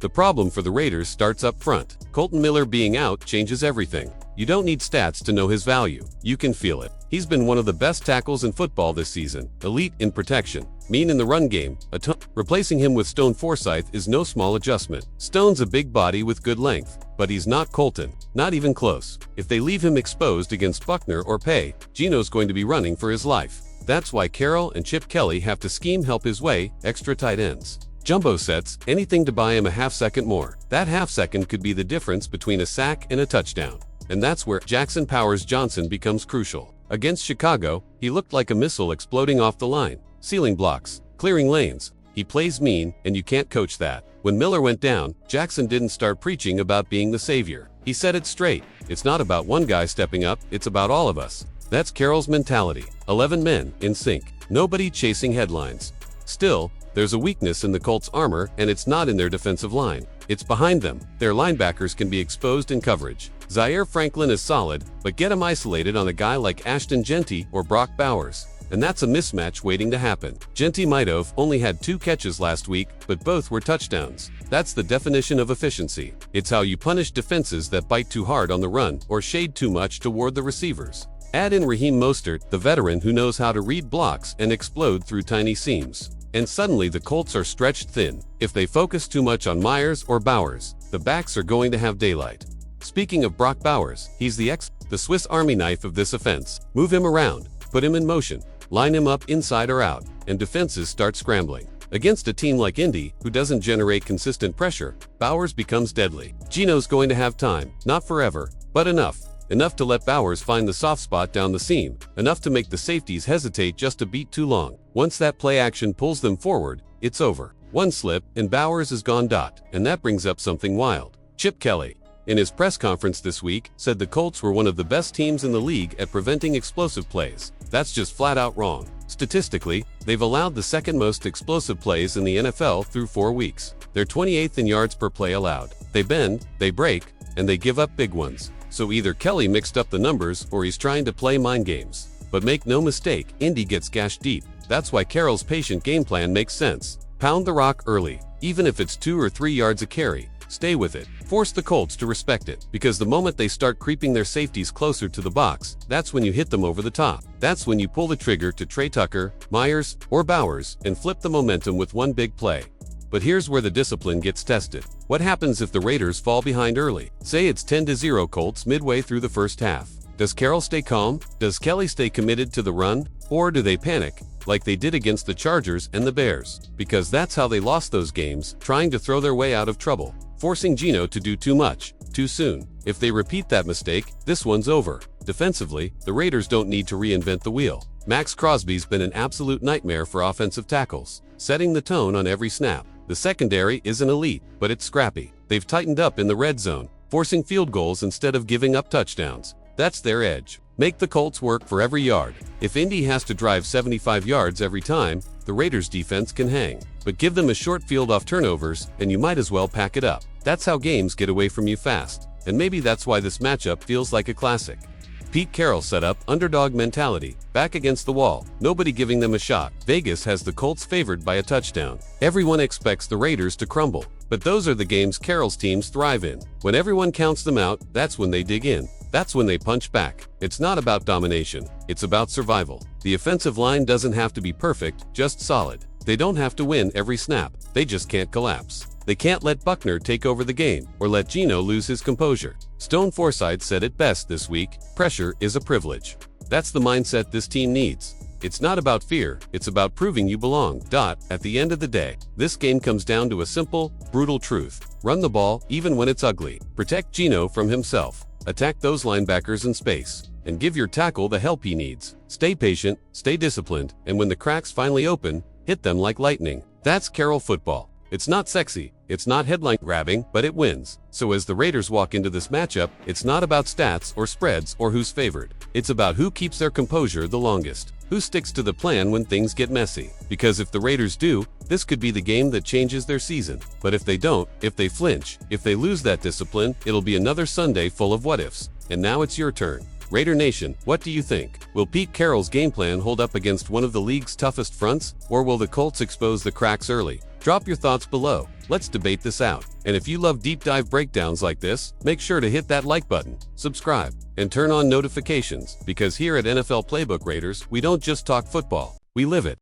The problem for the Raiders starts up front. Colton Miller being out changes everything. You don't need stats to know his value. You can feel it. He's been one of the best tackles in football this season, elite in protection, mean in the run game, a ton. Replacing him with Stone Forsythe is no small adjustment. Stone's a big body with good length, but he's not Colton, not even close. If they leave him exposed against Buckner or Pay, Geno's going to be running for his life. That's why Carroll and Chip Kelly have to scheme help his way, extra tight ends. Jumbo sets, anything to buy him a half-second more. That half-second could be the difference between a sack and a touchdown. And that's where Jackson Powers Johnson becomes crucial. Against Chicago, he looked like a missile exploding off the line, sealing blocks, clearing lanes. He plays mean, and you can't coach that. When Miller went down, Jackson didn't start preaching about being the savior. He said it straight. It's not about one guy stepping up, it's about all of us. That's Carroll's mentality. 11 men, in sync. Nobody chasing headlines. Still, there's a weakness in the Colts' armor, and it's not in their defensive line. It's behind them. Their linebackers can be exposed in coverage. Zaire Franklin is solid, but get him isolated on a guy like Ashton Jeanty or Brock Bowers, and that's a mismatch waiting to happen. Jeanty might have only had 2 catches last week, but both were touchdowns. That's the definition of efficiency. It's how you punish defenses that bite too hard on the run or shade too much toward the receivers. Add in Raheem Mostert, the veteran who knows how to read blocks and explode through tiny seams. And suddenly the Colts are stretched thin. If they focus too much on Myers or Bowers, the backs are going to have daylight. Speaking of Brock Bowers, he's the Swiss Army knife of this offense. Move him around, put him in motion, line him up inside or out, and defenses start scrambling. Against a team like Indy, who doesn't generate consistent pressure, Bowers becomes deadly. Geno's going to have time, not forever, but enough. Enough to let Bowers find the soft spot down the seam, enough to make the safeties hesitate just a beat too long. Once that play action pulls them forward, it's over. One slip, and Bowers is gone. And that brings up something wild. Chip Kelly, in his press conference this week, said the Colts were one of the best teams in the league at preventing explosive plays. That's just flat out wrong. Statistically, they've allowed the second most explosive plays in the NFL through 4 weeks. They're 28th in yards per play allowed. They bend, they break, and they give up big ones. So either Kelly mixed up the numbers or he's trying to play mind games. But make no mistake, Indy gets gashed deep. That's why Carroll's patient game plan makes sense. Pound the rock early. Even if it's 2 or 3 yards a carry, stay with it. Force the Colts to respect it. Because the moment they start creeping their safeties closer to the box, that's when you hit them over the top. That's when you pull the trigger to Trey Tucker, Myers, or Bowers and flip the momentum with one big play. But here's where the discipline gets tested. What happens if the Raiders fall behind early? Say it's 10-0 Colts midway through the first half. Does Carroll stay calm? Does Kelly stay committed to the run? Or do they panic, like they did against the Chargers and the Bears? Because that's how they lost those games, trying to throw their way out of trouble, forcing Geno to do too much, too soon. If they repeat that mistake, this one's over. Defensively, the Raiders don't need to reinvent the wheel. Max Crosby's been an absolute nightmare for offensive tackles, setting the tone on every snap. The secondary isn't elite, but it's scrappy. They've tightened up in the red zone, forcing field goals instead of giving up touchdowns. That's their edge. Make the Colts work for every yard. If Indy has to drive 75 yards every time, the Raiders' defense can hang. But give them a short field off turnovers, and you might as well pack it up. That's how games get away from you fast. And maybe that's why this matchup feels like a classic. Pete Carroll set up, underdog mentality, back against the wall, nobody giving them a shot. Vegas has the Colts favored by a touchdown. Everyone expects the Raiders to crumble, but those are the games Carroll's teams thrive in. When everyone counts them out, that's when they dig in. That's when they punch back. It's not about domination, it's about survival. The offensive line doesn't have to be perfect, just solid. They don't have to win every snap, they just can't collapse. They can't let Buckner take over the game, or let Geno lose his composure. Stone Forsythe said it best this week, pressure is a privilege. That's the mindset this team needs. It's not about fear, it's about proving you belong. At the end of the day, this game comes down to a simple, brutal truth. Run the ball, even when it's ugly. Protect Geno from himself. Attack those linebackers in space. And give your tackle the help he needs. Stay patient, stay disciplined, and when the cracks finally open, hit them like lightning. That's Carroll football. It's not sexy, it's not headline-grabbing, but it wins. So as the Raiders walk into this matchup, it's not about stats or spreads or who's favored. It's about who keeps their composure the longest, who sticks to the plan when things get messy. Because if the Raiders do, this could be the game that changes their season. But if they don't, if they flinch, if they lose that discipline, it'll be another Sunday full of what-ifs. And now it's your turn. Raider Nation, what do you think? Will Pete Carroll's game plan hold up against one of the league's toughest fronts, or will the Colts expose the cracks early? Drop your thoughts below. Let's debate this out. And if you love deep dive breakdowns like this, make sure to hit that like button, subscribe, and turn on notifications, because here at NFL Playbook Raiders, we don't just talk football, we live it.